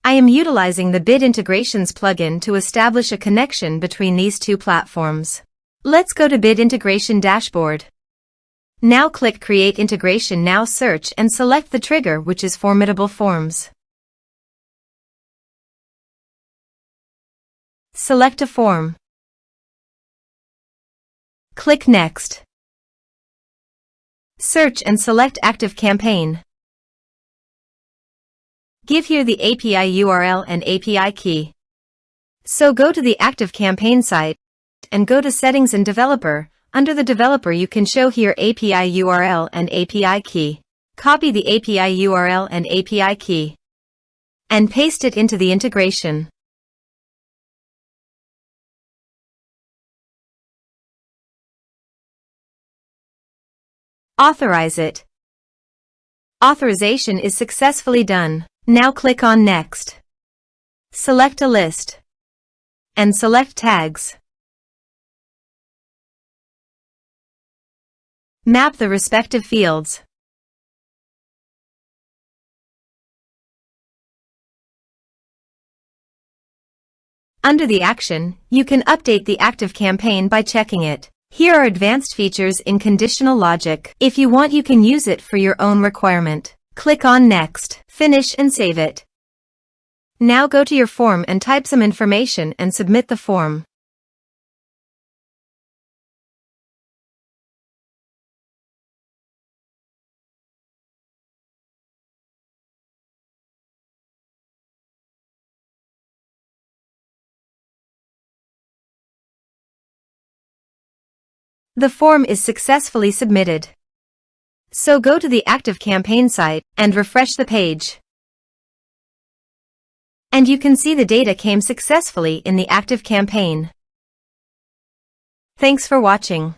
I am utilizing the Bit Integrations plugin to establish a connection between these two platforms. Let's go to Bit Integration Dashboard. Now click Create Integration. Now search and select the trigger, which is Formidable Forms. Select a form. Click Next. Search and select ActiveCampaign. Give here the API URL and API key. So go to the ActiveCampaign site and go to Settings and Developer. Under the developer you can show here API URL and API key. Copy the API URL and API key and paste it into the integration. Authorize it. Authorization is successfully done. Now click on Next. Select a list and select tags. Map the respective fields. Under the action, you can update the ActiveCampaign by checking it. Here are advanced features in conditional logic. If you want, you can use it for your own requirement. Click on Next, finish and save it. Now go to your form and type some information and submit the form. The form is successfully submitted. So go to the ActiveCampaign site and refresh the page. And you can see the data came successfully in the ActiveCampaign. Thanks for watching.